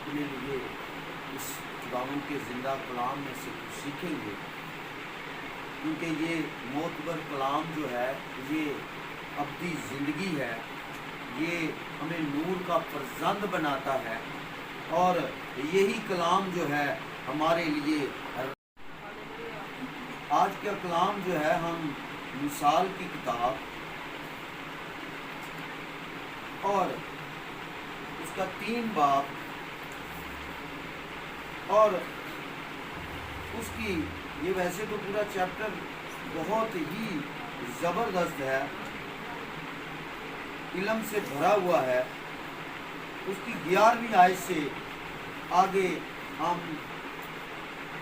اپنے لیے اس خداوند کے زندہ کلام میں سے کچھ سیکھیں گے، کیونکہ یہ معتبر کلام جو ہے یہ ابدی زندگی ہے، یہ ہمیں نور کا فرزند بناتا ہے، اور یہی کلام جو ہے ہمارے لیے آج کا کلام جو ہے ہم مثال کی کتاب اور اس کا 3 باب اور اس کی یہ ویسے تو پورا چیپٹر بہت ہی زبردست ہے، علم سے بھرا ہوا ہے۔ اس کی 11ویں آیت سے آگے ہم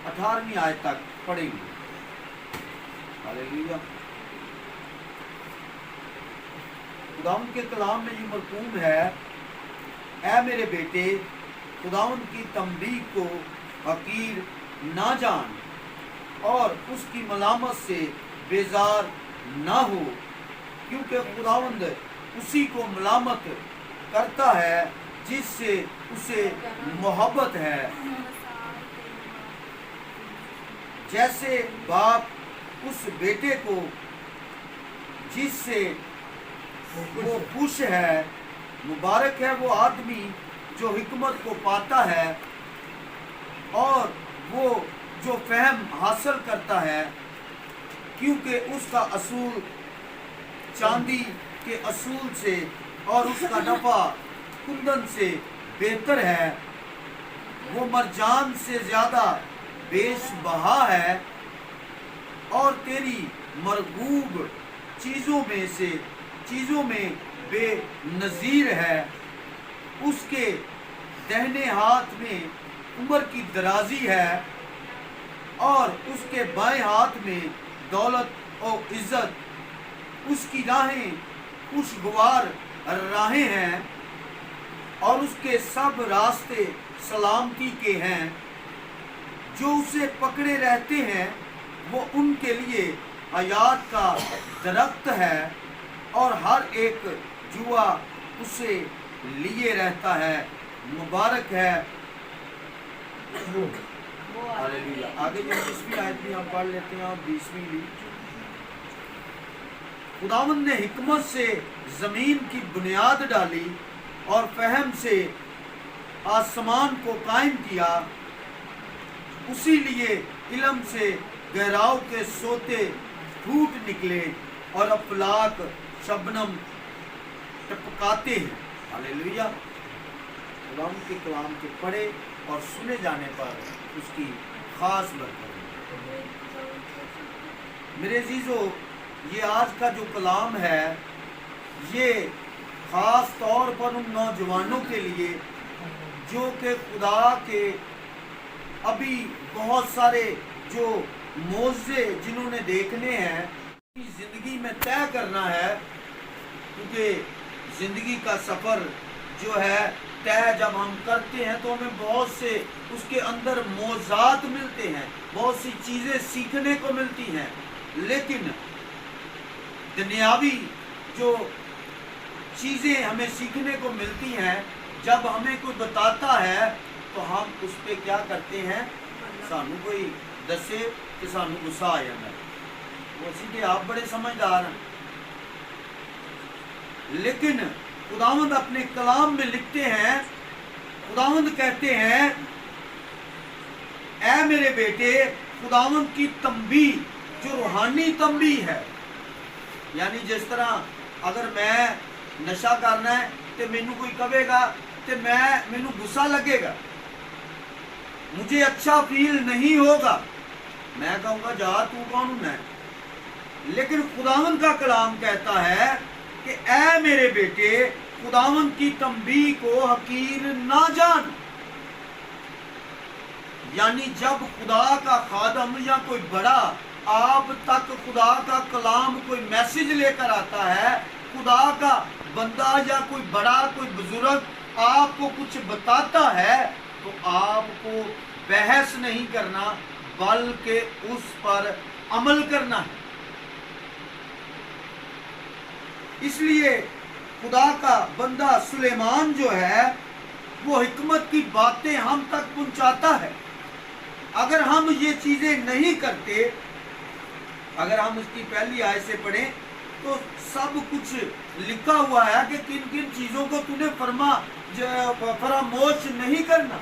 18ویں آیت تک پڑھیں گے۔ ہاللیلویا۔ خداوند کے کلام میں یہ مرقوم ہے، اے میرے بیٹے خداوند کی تنبیہ کو حقیر نہ جان اور اس کی ملامت سے بیزار نہ ہو، کیونکہ خداوند اسی کو ملامت کرتا ہے جس سے اسے محبت ہے، جیسے باپ اس بیٹے کو جس سے وہ خوش ہے۔ مبارک ہے وہ آدمی جو حکمت کو پاتا ہے اور وہ جو فہم حاصل کرتا ہے، کیونکہ اس کا اصول چاندی کے اصول سے اور اس کا نفع کندن سے بہتر ہے۔ وہ مرجان سے زیادہ بیش بہا ہے اور تیری مرغوب چیزوں میں بے نظیر ہے۔ اس کے دہنے ہاتھ میں عمر کی درازی ہے اور اس کے بائیں ہاتھ میں دولت و عزت۔ اس کی راہیں خوشگوار راہیں ہیں اور اس کے سب راستے سلامتی کے ہیں۔ جو اسے پکڑے رہتے ہیں وہ ان کے لیے حیات کا درخت ہے، اور ہر ایک جوا اسے لیے رہتا ہے۔ مبارک ہے۔ ہاللیلویا۔ آگے جو 20ویں آیت بھی ہم پڑھ لیتے ہیں اور 20ویں بھی۔ خداوند نے حکمت سے زمین کی بنیاد ڈالی اور فہم سے آسمان کو قائم کیا۔ اسی لیے علم سے گہراؤں کے سوتے پھوٹ نکلے اور افلاک شبنم ٹپکاتے ہیں۔ ہاللیلویا۔ خداوند کے کلام کے پڑھے اور سنے جانے پر اس کی خاص برکت ہے۔ میرے عزیزو، یہ آج کا جو کلام ہے یہ خاص طور پر ان نوجوانوں کے لیے جو کہ خدا کے ابھی بہت سارے جو معجزے جنہوں نے دیکھنے ہیں، زندگی میں طے کرنا ہے، کیونکہ زندگی کا سفر جو ہے طے جب ہم کرتے ہیں تو ہمیں بہت سے اس کے اندر معجزات ملتے ہیں، بہت سی چیزیں سیکھنے کو ملتی ہیں، لیکن دنیاوی جو چیزیں ہمیں سیکھنے کو ملتی ہیں جب ہمیں کوئی بتاتا ہے تو ہم اس پہ کیا کرتے ہیں؟ سانو کوئی دسے کہ سانو غصہ آ جاتا ہے، وہ سیدھے آپ بڑے سمجھدار ہیں۔ لیکن خداوند اپنے کلام میں لکھتے ہیں، خداوند کہتے ہیں اے میرے بیٹے خداوند کی تنبیہ جو روحانی تنبیہ ہے، یعنی جس طرح اگر میں نشہ کرنا ہے تو مینوں کوئی کہے گا تو مینوں غصہ لگے گا، مجھے اچھا فیل نہیں ہوگا، میں کہوں گا جا تو کون ہوں میں۔ لیکن خداوند کا کلام کہتا ہے کہ اے میرے بیٹے خداوند کی تنبیہ کو حقیر نہ جان، یعنی جب خدا کا خادم یا کوئی بڑا آپ تک خدا کا کلام کوئی میسج لے کر آتا ہے، خدا کا بندہ یا کوئی بڑا کوئی بزرگ آپ کو کچھ بتاتا ہے تو آپ کو بحث نہیں کرنا بلکہ اس پر عمل کرنا ہے۔ اس لیے خدا کا بندہ سلیمان جو ہے वो हिकमत की बातें हम तक पहुंचाता है। अगर हम ये चीजें नहीं करते, अगर हम उसकी पहली आयत से पढ़ें तो सब कुछ लिखा हुआ है कि किन किन चीजों को तूने फरामोश नहीं करना।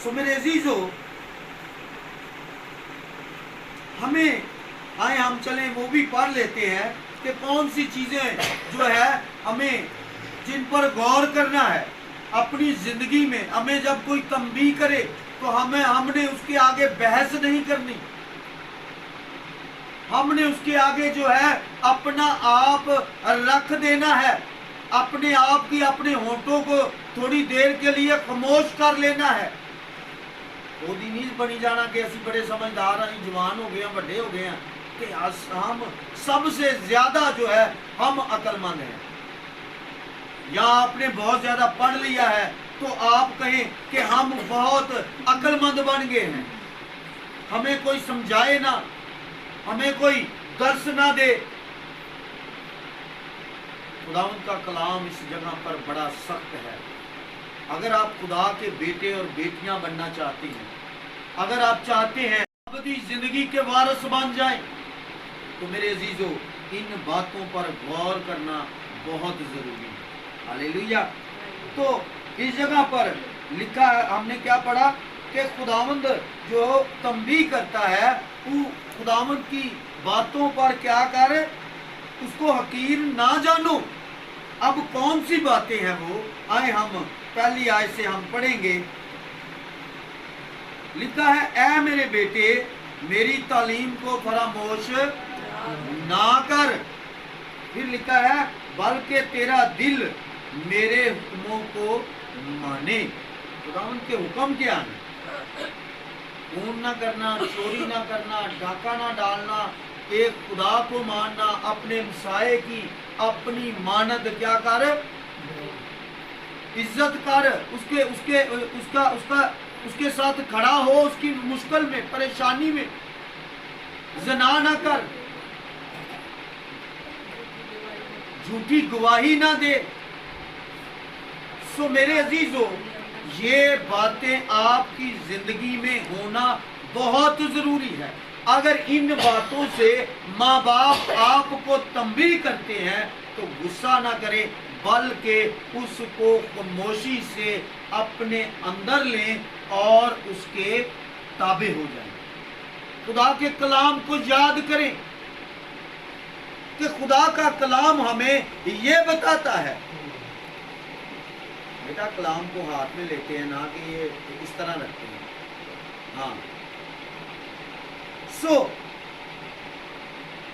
सो मेरे अजीजों, हमें आए हम चलें वो भी पढ़ लेते हैं कि कौन सी चीजें जो है हमें जिन पर गौर करना है अपनी जिंदगी में। हमें जब कोई तंबीह करे तो हमने उसके आगे बहस नहीं करनी, हमने उसके आगे जो है अपना आप रख देना है, अपने आप की अपने होंठों को थोड़ी देर के लिए खामोश कर लेना है। वो दिन नहीं बनी जाना कि असी बड़े समझदार हैं, जवान हो गए हैं, बड़े हो गए हैं, कि हम सबसे ज्यादा जो है हम अक्लमंद हैं, या आपने बहुत ज्यादा पढ़ लिया है तो आप कहें कि हम बहुत अक्लमंद बन गए हैं। हमें कोई समझाए ना, हमें कोई दर्श ना दे। खुदावंद का कलाम इस जगह पर बड़ा सख्त है। अगर आप खुदा के बेटे और बेटियां बनना चाहते हैं, अगर आप चाहते हैं अबदी जिंदगी के वारिस बन जाएं, तो मेरे अजीजों इन बातों पर गौर करना बहुत जरूरी है। हालेलुया। तो इस जगह पर लिखा है, हमने क्या पढ़ा कि खुदावंद जो तंबीह करता है वो खुदावंद की बातों पर क्या कर, उसको हकीर ना जानो। अब कौन सी बातें हैं वो, आए हम पहली आयत से हम पढ़ेंगे। लिखा है, ऐ मेरे बेटे मेरी तालीम को फरामोश ना कर। फिर लिखा है, बल्कि तेरा दिल मेरे हुक्मों को माने। खुदावंद के हुक्म क्या है? खून ना करना, चोरी ना करना, डाका ना डालना, एक खुदा को मानना, अपने हमसाये की अपनी मानद क्या कर, इज्जत कर, उसके साथ खड़ा हो, उसकी मुश्किल में, परेशानी में। ज़िना ना कर, झूठी गवाही ना दे। सो मेरे अजीजों, ये बातें आपकी जिंदगी में होना बहुत जरूरी है। अगर इन बातों से माँ बाप आपको तंबीह करते हैं तो गुस्सा ना करें, बल्कि उसको खामोशी से अपने अंदर लें और उसके ताबे हो जाएं। खुदा के कलाम को याद करें कि खुदा का कलाम हमें ये बताता है। बेटा कलाम को हाथ में लेते हैं ना कि ये इस तरह रखते हैं। हाँ,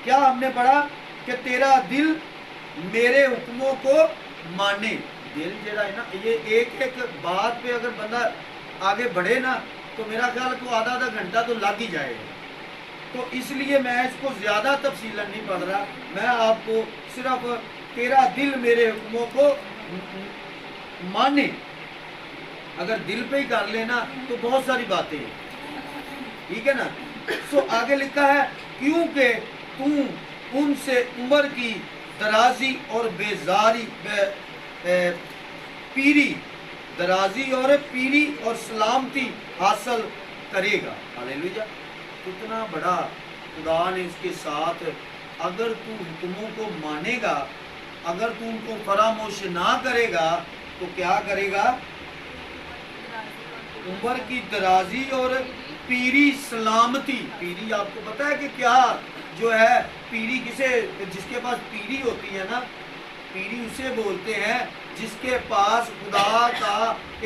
क्या हमने पढ़ा कि तेरा दिल मेरे हुक्मों को माने। दिल जरा है ना, ये एक एक बात पे अगर बंदा आगे बढ़े ना तो मेरा ख्याल को आधा आधा घंटा तो लग ही जाएगा। तो इसलिए मैं इसको ज्यादा तफसीलन नहीं पढ़ रहा, मैं आपको सिर्फ तेरा दिल मेरे हुक्मों को माने, अगर दिल पे ही कर लेना तो बहुत सारी बातें हैं, ठीक है ना। सो आगे लिखा है, क्योंकि तू उनसे उम्र की दराजी और पीरी और सलामती हासिल करेगा। हालेलुया। कितना बड़ा खुदा ने इसके साथ, अगर तू हुक्मों को मानेगा, अगर तू उनको फरामोश ना करेगा तो क्या करेगा? उम्र की दराजी और पीरी सलामती। पीरी आपको पता है कि क्या जो है, पीरी जिसके पास पीरी होती है ना, पीरी उसे बोलते हैं जिसके पास खुदा का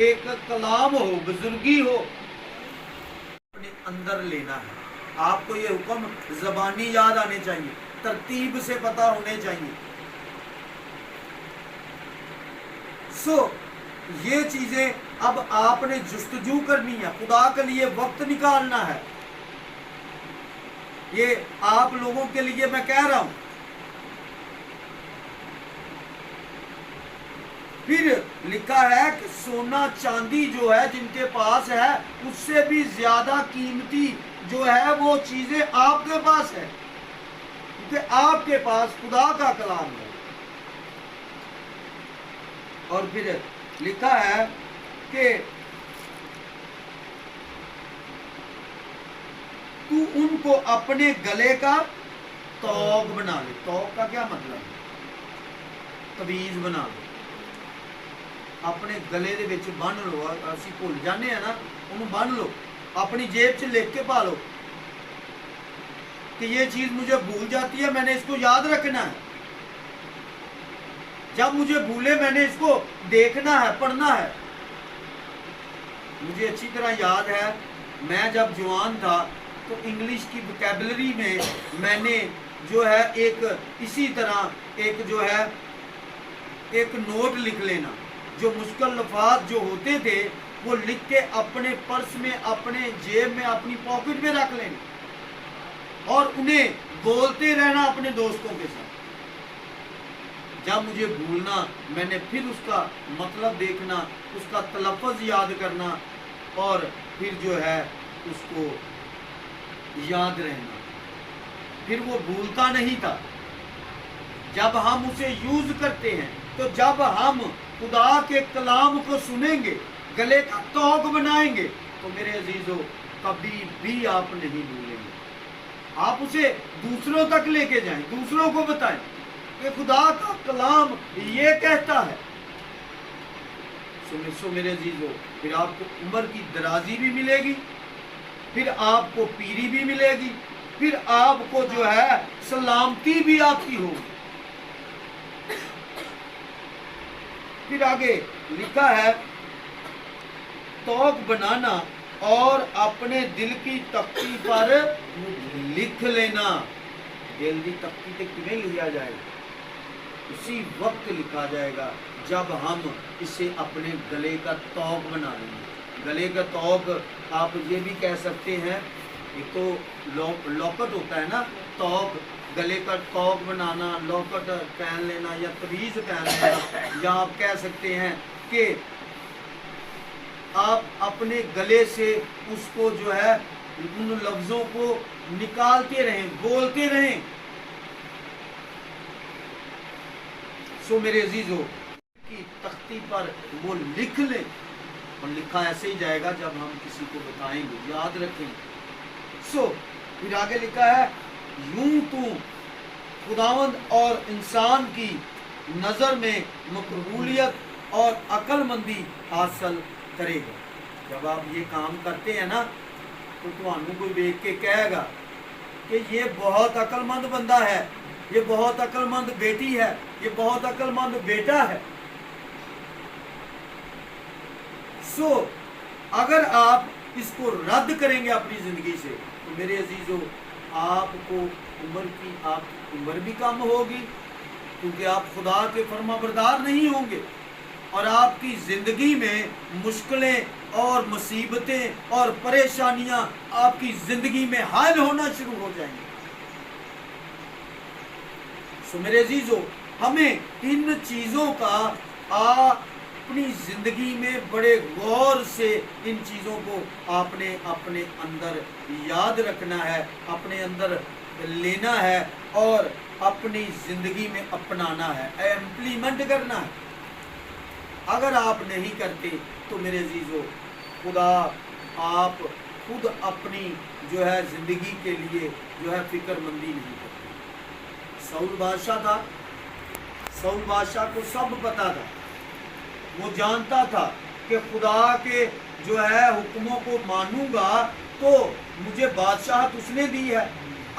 एक कलाम हो, बुजुर्गी हो, अपने अंदर लेना है। आपको ये हुक्म ज़बानी याद आने चाहिए, तरतीब से पता होने चाहिए। ये चीजें अब आपने जुस्तजू करनी है, खुदा के लिए वक्त निकालना है। ये आप लोगों के लिए मैं कह रहा हूं। फिर लिखा है कि सोना चांदी जो है जिनके पास है, उससे भी ज्यादा कीमती जो है वो चीजें आपके पास है, क्योंकि आपके पास खुदा का कलाम है। और फिर लिखा है कि तू उनको अपने गले का तौग बना ले। तौग का क्या मतलब है? तवीज बना लो, अपने गले दे विच बन लो। असी भुल जाने हैं ना, उन्होंने बन लो, अपनी जेब च लिख के पा लो कि ये चीज मुझे भूल जाती है, मैंने इसको याद रखना है। जब मुझे भूले मैंने इसको देखना है, पढ़ना है। मुझे अच्छी तरह याद है, मैं जब जवान था तो इंग्लिश की वोकैबुलरी में मैंने जो है एक इसी तरह एक जो है एक नोट लिख लेना, जो मुश्किल लफ्ज़ जो होते थे वो लिख के अपने पर्स में, अपने जेब में, अपनी पॉकेट में रख लेना और उन्हें बोलते रहना अपने दोस्तों के साथ। जब मुझे भूलना मैंने फिर उसका मतलब देखना, उसका तलफ़्फ़ुज़ याद करना और फिर जो है उसको याद रहना। फिर वो भूलता नहीं था। जब हम उसे यूज करते हैं तो जब हम खुदा के कलाम को सुनेंगे, गले का तौग बनाएंगे, तो मेरे अजीजों कभी भी आप नहीं भूलेंगे। आप उसे दूसरों तक लेके जाएं, दूसरों को बताएं कि खुदा का कलाम ये कहता है। सो मेरे अजीजों, फिर आपको उम्र की दराजी भी मिलेगी, फिर आपको पीरी भी मिलेगी, फिर आपको जो है सलामती भी आपकी होगी। फिर आगे लिखा है तौक बनाना और अपने दिल की तख्ती पर लिख लेना। दिल की तख्ती पे किवें लिखा जाएगा? उसी वक्त लिखा जाएगा जब हम इसे अपने गले का तौक बना लेंगे। गले का तौक आप ये भी कह सकते हैं, एक तो लॉकेट होता है ना, तौक, गले का तौक बनाना, लॉकेट पहन लेना या तवीज़ पहन लेना, या आप कह सकते हैं कि आप अपने गले से उसको जो है उन लफ्ज़ों को निकालते रहें, बोलते रहें। सो मेरे अजीजों की तख्ती पर वो लिख लें, और लिखा ऐसे ही जाएगा जब हम किसी को बताएंगे, याद रखें। सो फिर आगे लिखा है यूं तू खुदावंद और इंसान की नज़र में मकबूलियत और अक्लमंदी हासिल करेगा। जब आप ये काम करते हैं ना तो तुहानू कोई देख के कहेगा कि ये बहुत अक्लमंद बंदा है, ये बहुत अक्लमंद बेटी है, ये बहुत अक्लमंद बेटा है। सो अगर आप इसको रद्द करेंगे अपनी ज़िंदगी से तो मेरे अजीज़ों आपको आपकी उम्र भी कम होगी, क्योंकि आप खुदा के फरमाबरदार नहीं होंगे, और आपकी ज़िंदगी में मुश्किलें और मुसीबतें और परेशानियां आपकी ज़िंदगी में हायल होना शुरू हो जाएंगी। सो मेरे अजीज़ों, हमें इन चीज़ों का अपनी ज़िंदगी में बड़े गौर से इन चीज़ों को आपने अपने अंदर याद रखना है, अपने अंदर लेना है और अपनी ज़िंदगी में अपनाना है, इम्प्लीमेंट करना है। अगर आप नहीं करते तो मेरे अजीज़ों खुदा आप खुद अपनी जो है ज़िंदगी के लिए जो है फ़िक्रमंदी नहीं करते। साउल बादशाह था, साउल बादशाह को सब पता था, वो जानता था कि खुदा के जो है हुक्मों को मानूंगा तो मुझे बादशाहत उसने दी है,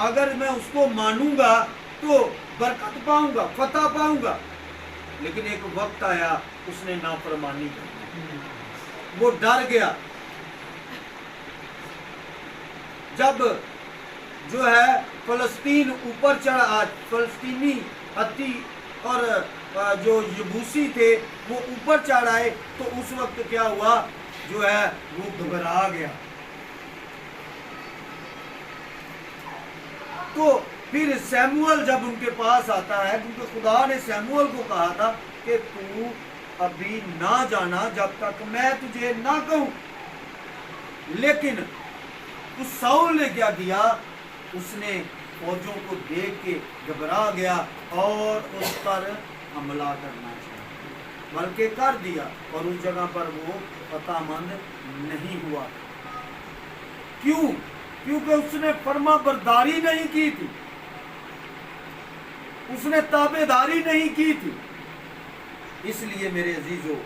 अगर मैं उसको मानूंगा तो बरकत पाऊंगा, फतह पाऊंगा। लेकिन एक वक्त आया उसने नाफरमानी कर दी, वो डर गया। जब जो है फलस्तीन ऊपर चढ़ा, फलस्तीनी हत्ती और जो यबूसी थे वो ऊपर चढ़ आए, तो उस वक्त क्या हुआ, जो है वो घबरा गया। तो फिर सैमुअल जब उनके पास आता है, क्योंकि खुदा ने सैमुअल को कहा था कि तू अभी ना जाना जब तक मैं तुझे ना कहूं। लेकिन उस साउल ने क्या किया, उसने फौजों को देख के घबरा गया और उस पर हमला करना चाहिए। बल्कि कर दिया, और उस जगह पर वो अतामंद नहीं हुआ। क्यों? क्योंकि उसने फर्मा बरदारी नहीं की थी, उसने ताबेदारी नहीं की थी। इसलिए मेरे अजीजों,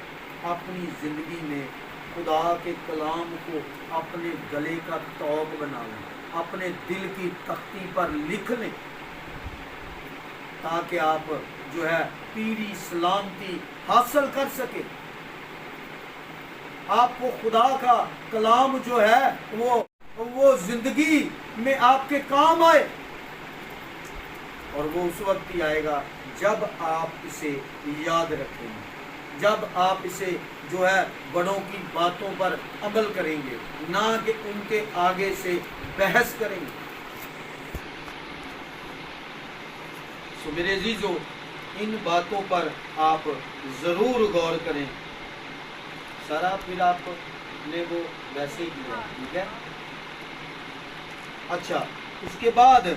अपनी जिंदगी में खुदा के कलाम को अपने गले का तौक बना लें, अपने दिल की तख्ती पर लिख लें, ताकि आप जो है पीरी सलामती हासिल कर सके। आपको खुदा का कलाम जो है वो जिंदगी में आपके काम आए, और वो उस वक्त ही आएगा जब आप इसे याद रखेंगे, जब आप इसे जो है बड़ों की बातों पर अमल करेंगे, ना कि उनके आगे से बहस करेंगे। तो मेरे अजीजों, इन बातों पर आप ज़रूर गौर करें। सारा फिर आपने वो वैसे ही किया, ठीक है। अच्छा, उसके बाद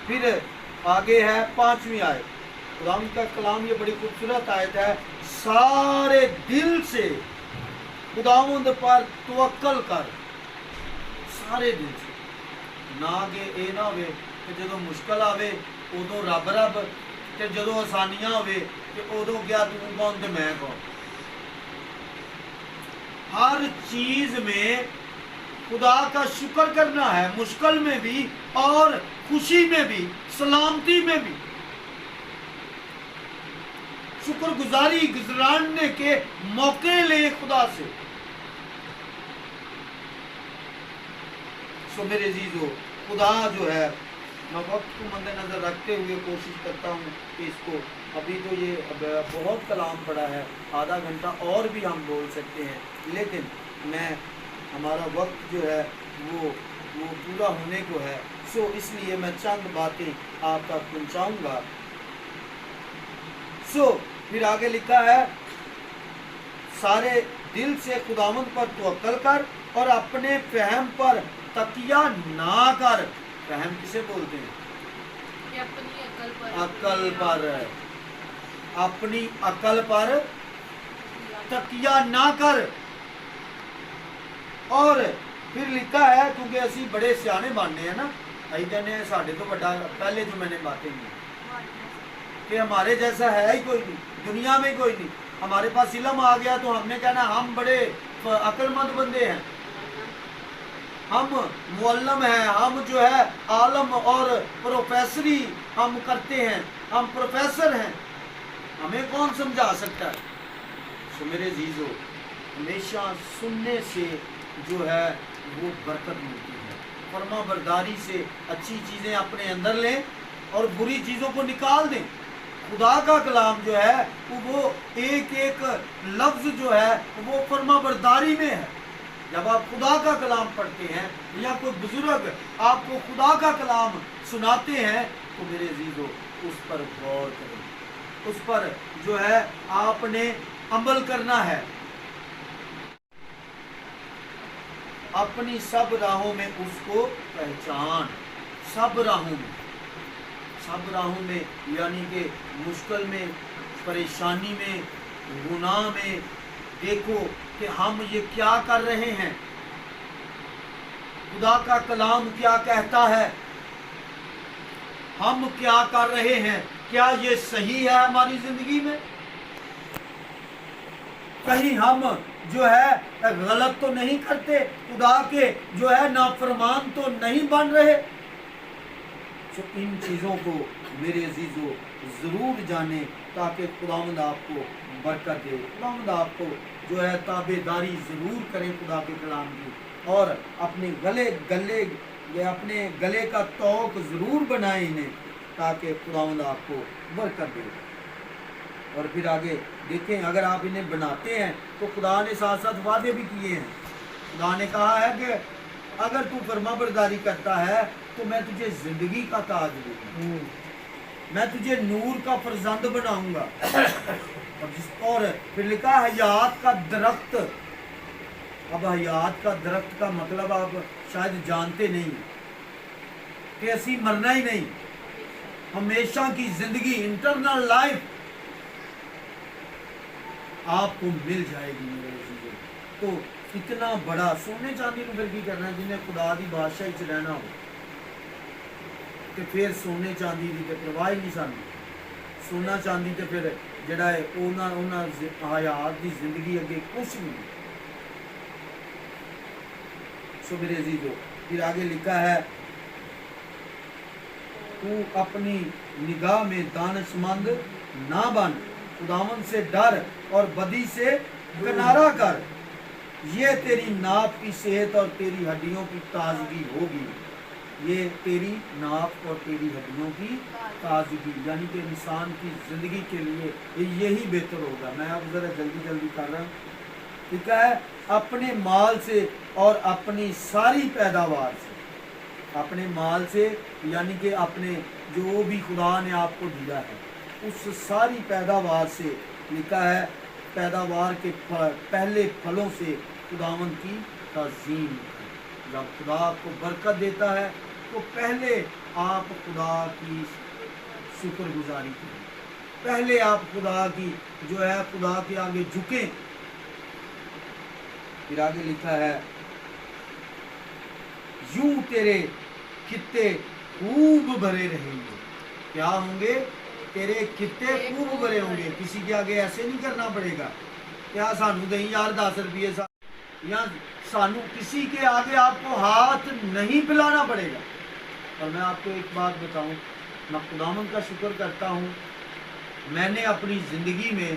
फिर आगे है 5वीं आयत। खुदाम का कलाम, ये बड़ी खूबसूरत आयत है। सारे दिल से खुदावंद पर तवक्कल कर, सारे दिल से, ना कि ये ना होवे कि जदों मुश्किल आवे उदों रब रब, ते जदों आसानियां होवे ते उदों क्या तू कौन ते मैं कौन। हर चीज में खुदा का शुक्र करना है, मुश्किल में भी और खुशी में भी, सलामती में भी शुक्रगुजारी गुजारने के मौके ले खुदा से। सो मेरे अजीजों, खुदा जो है, मैं वक्त को मद्देनजर रखते हुए कोशिश करता हूँ कि इसको, अभी तो ये बहुत कलाम पड़ा है, आधा घंटा और भी हम बोल सकते हैं, लेकिन हमारा वक्त जो है वो पूरा होने को है। सो इसलिए मैं चंद बातें आप तक पहुँचाऊँगा। सो फिर आगे लिखा है, सारे दिल से खुदावंद पर तवक्कल कर और अपने फहम पर तकिया ना कर। फहम किसे बोलते हैं? अपनी अकल पर, अपनी अकल पर तकिया ना कर। और फिर लिखा है, क्योंकि असी बड़े सियाने बनने हैं ना, अभी कहने साढ़े तो बड़ा, पहले जो मैंने बातें की कि हमारे जैसा है ही कोई नहीं, दुनिया में कोई नहीं। हमारे पास इल्म आ गया तो हमने कहना हम बड़े अक्लमंद बंदे हैं, हम मुअल्लम हैं, हम जो है आलम और प्रोफेसरी हम करते हैं, हम प्रोफेसर हैं, हमें कौन समझा सकता है। तो मेरे अजीजों, हमेशा सुनने से जो है वो बरकत मिलती है। फर्मा बरदारी से अच्छी चीज़ें अपने अंदर लें और बुरी चीज़ों को निकाल दें। खुदा का कलाम जो है वो एक एक लफ्ज़ जो है वो फर्मा बरदारी में है। जब आप खुदा का कलाम पढ़ते हैं या कोई बुजुर्ग आपको खुदा का कलाम सुनाते हैं तो मेरे अजीजों उस पर गौर करें, उस पर जो है आपने अमल करना है। अपनी सब राहों में उसको पहचान, सब राहों में यानी कि मुश्किल में, परेशानी में, गुनाह में देखो कि हम ये क्या कर रहे हैं, खुदा का कलाम क्या कहता है, हम क्या कर रहे हैं, क्या ये सही है हमारी जिंदगी में, कहीं हम जो है गलत तो नहीं करते, खुदा के जो है नाफरमान तो नहीं बन रहे। तो इन चीज़ों को मेरे अजीजों ज़रूर जाने ताकि खुदावंद आपको बरकत दे, खुदावंद आपको जो है ताबेदारी ज़रूर करें खुदा के कलाम की, और अपने गले का तौक ज़रूर बनाए इन्हें ताकि खुदावंद आपको बरकत दे। और फिर आगे देखें, अगर आप इन्हें बनाते हैं तो खुदा ने साथ साथ वादे भी किए हैं। खुदा ने कहा है कि अगर तू फरमाबरदारी करता है तो मैं तुझे जिंदगी का ताज दूंगा, मैं तुझे नूर का फरजंद बनाऊंगा। और फिर लिखा हयात का दरख्त। अब हयात का दरख्त का मतलब आप शायद जानते नहीं कि ऐसी मरना ही नहीं, हमेशा की जिंदगी, इंटरनल लाइफ। آپ کو مل جائے گی میرے عزیزو۔ تو اتنا بڑا سونے چاندی کو پھر کی کرنا جنہیں خدا دی بادشاہی چ رہنا ہو تے پھر سونے چاندی دی تے پرواہ نہیں سانو۔ سونا چاندی تے پھر جڑا ہے اونا حیات دی زندگی اگے کچھ نہیں۔ سو میرے عزیزو پھر آگے لکھا ہے تو اپنی نگاہ میں دانش مند نہ بن، خداوند سے ڈر اور بدی سے کنارہ کر، یہ تیری ناپ کی صحت اور تیری ہڈیوں کی تازگی ہوگی۔ یہ تیری ناپ اور تیری ہڈیوں کی تازگی، یعنی کہ انسان کی زندگی کے لیے یہی بہتر ہوگا۔ میں اب ذرا جلدی کر رہا ہوں۔ ٹھیک ہے، اپنے مال سے اور اپنی ساری پیداوار سے، اپنے مال سے یعنی کہ اپنے جو بھی خدا نے آپ کو دیا ہے اس ساری پیداوار سے، لکھا ہے پیداوار کے پہلے پھلوں سے خداوند کی تعظیم۔ جب خدا آپ کو برکت دیتا ہے تو پہلے آپ خدا کی شکر گزاری کریں، پہلے آپ خدا کی جو ہے خدا کے آگے جھکیں۔ پھر آگے لکھا ہے یوں تیرے خطے خوب بھرے رہیں گے۔ کیا ہوں گے؟ تیرے خطے خوب بھرے ہوں گے۔ کسی کے آگے ایسے نہیں کرنا پڑے گا کیا سانو دیں یار 10 روپیے یا سانو کسی کے آگے آپ کو ہاتھ نہیں پھیلانا پڑے گا۔ اور میں آپ کو ایک بات بتاؤں، میں خداوند کا شکر کرتا ہوں، میں نے اپنی زندگی میں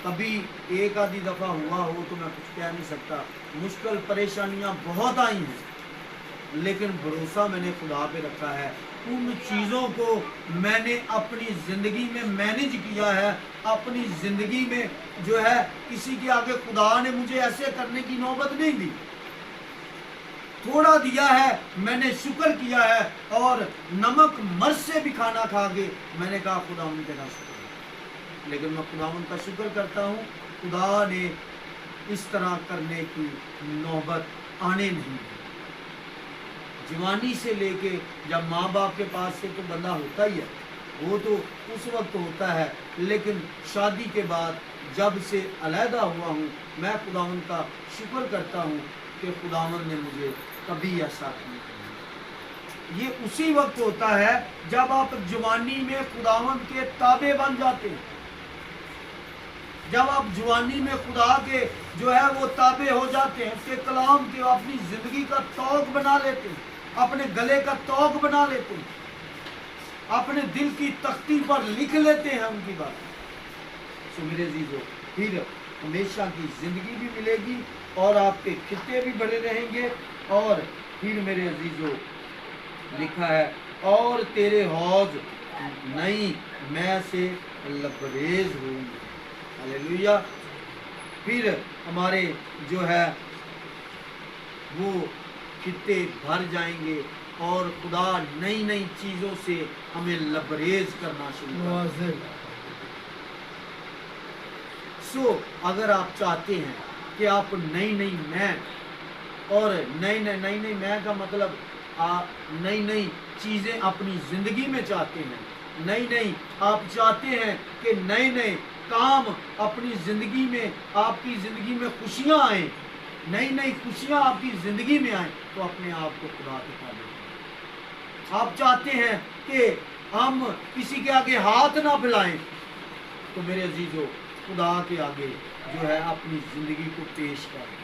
کبھی ایک آدھی دفعہ ہوا ہو تو میں کچھ کہہ نہیں سکتا، مشکل پریشانیاں بہت آئی ہیں، لیکن بھروسہ میں نے خدا پہ رکھا ہے۔ ان چیزوں کو میں نے اپنی زندگی میں مینج کیا ہے، اپنی زندگی میں جو ہے کسی کے آگے خدا نے مجھے ایسے کرنے کی نوبت نہیں دی۔ تھوڑا دیا ہے میں نے شکر کیا ہے، اور نمک مرچ سے بھی کھانا کھا کے میں نے کہا خدا ان کے شکر ہے۔ لیکن میں خداوند کا شکر کرتا ہوں، خدا نے اس طرح کرنے کی نوبت آنے نہیں دی۔ جوانی سے لے کے جب ماں باپ کے پاس سے تو بندہ ہوتا ہی ہے، وہ تو اس وقت ہوتا ہے، لیکن شادی کے بعد جب سے علیحدہ ہوا ہوں میں خداوند کا شکر کرتا ہوں کہ خداوند نے مجھے کبھی ایسا نہیں کیا۔ یہ اسی وقت ہوتا ہے جب آپ جوانی میں خداوند کے تابع بن جاتے ہیں، جب آپ جوانی میں خدا کے جو ہے وہ تابع ہو جاتے ہیں، اس کے کلام کے اپنی زندگی کا توق بنا لیتے ہیں، اپنے گلے کا توق بنا لیتے ہیں، اپنے دل کی تختی پر لکھ لیتے ہیں ان کی بات۔ سو میرے عزیزو پھر ہمیشہ کی زندگی بھی ملے گی اور آپ کے خطے بھی بڑے رہیں گے، اور پھر میرے عزیزو لکھا ہے اور تیرے حوض نئی میں سے لبریز ہوئی۔ ہلیلویہ۔ پھر ہمارے جو ہے وہ خطے بھر جائیں گے اور خدا نئی نئی چیزوں سے ہمیں لبریز کرنا شروع کر دے گا۔ سو اگر آپ چاہتے ہیں کہ آپ نئی نئی میں اور نئی میں کا مطلب نئی نئی چیزیں اپنی زندگی میں چاہتے ہیں، نئی آپ چاہتے ہیں کہ نئے کام اپنی زندگی میں، آپ کی زندگی میں خوشیاں آئیں، نئی خوشیاں آپ کی زندگی میں آئیں، تو اپنے آپ کو خدا کے تابع کریں۔ آپ چاہتے ہیں کہ ہم کسی کے آگے ہاتھ نہ پھیلائیں، تو میرے عزیزو خدا کے آگے جو ہے اپنی زندگی کو پیش کریں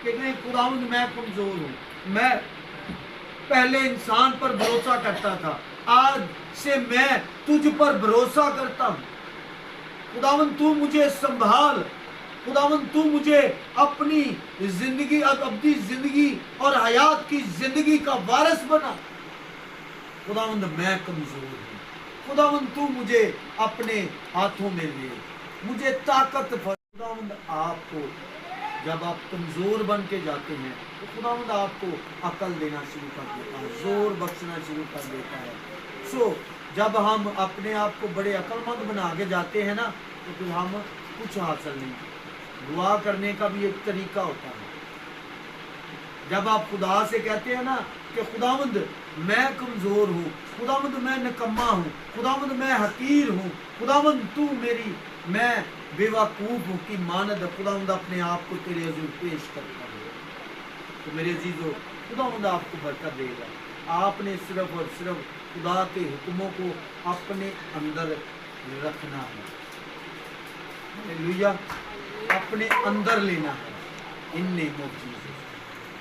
کہ نہیں خداوند میں کمزور ہوں، میں پہلے انسان پر بھروسہ کرتا تھا، آج سے میں تجھ پر بھروسہ کرتا ہوں۔ خداوند تو مجھے سنبھال، خداوند تو مجھے اپنی زندگی، ابدی زندگی اور حیات کی زندگی کا وارث بنا۔ خداوند میں کمزور ہوں، خداوند تو مجھے اپنے ہاتھوں میں لے، مجھے طاقت پر۔ خداوند آپ کو جب آپ کمزور بن کے جاتے ہیں تو خداوند آپ کو عقل دینا شروع کر دیتا ہے، زور بخشنا شروع کر دیتا ہے۔ سو جب ہم اپنے آپ کو بڑے عقل مند بنا کے جاتے ہیں نا تو پھر ہم کچھ حاصل نہیں کرتے۔ دعا کرنے کا بھی ایک طریقہ ہوتا ہے، جب آپ خدا سے کہتے ہیں نا کہ خداوند میں کمزور ہوں، خداوند میں نکما ہوں، خداوند میں حقیر ہوں، خداوند تو میری میں بے وقوف ہوں کی مانند خداوند اپنے آپ کو تیرے حضور پیش کرتا ہے، تو میرے عزیزو خداوند آپ کو برکت دے گا۔ آپ نے صرف اور صرف خدا کے حکموں کو اپنے اندر رکھنا ہے، ہاللیلویہ، اپنے اندر لینا ہے ان نعموں چیزیں۔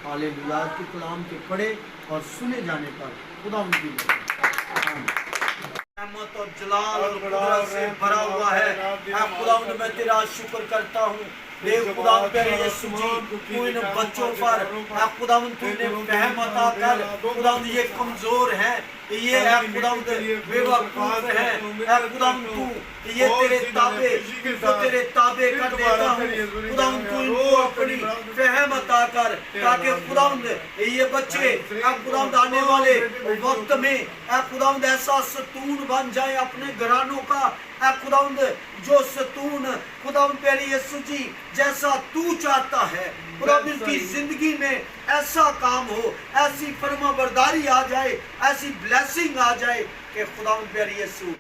ہاللیلویہ، آج کے کلام کے پڑھے اور سنے جانے پر خدا ان کی رحمت اور جلال اور قدرت سے بھرا ہوا ہے۔ اے خداوند میں تیرا شکر کرتا ہوں، بے خدا پیارے یسوع جی، تو ان بچوں پر اے خداوند تو انہیں فہم عطا کر۔ خداوند یہ کمزور ہیں، یہ اے خداوند بے وقوف ہیں، اے خداوند تو یہ تیرے تابع، تو تیرے تابع کر دیتا ہوں۔ خداوند تو ان کو اپنی فہم عطا کر تاکہ خداوند یہ بچے اے خداوند آنے والے وقت میں اے خداوند ایسا ستون بن جائیں اپنے گھرانوں کا، اے خداوند جو ستون خداوند پیارے یسوع جی جیسا تو چاہتا ہے، خداوند ان کی زندگی میں ایسا کام ہو، ایسی فرما برداری آ جائے، ایسی بلیسنگ آ جائے کہ خداوند پیارے یسوع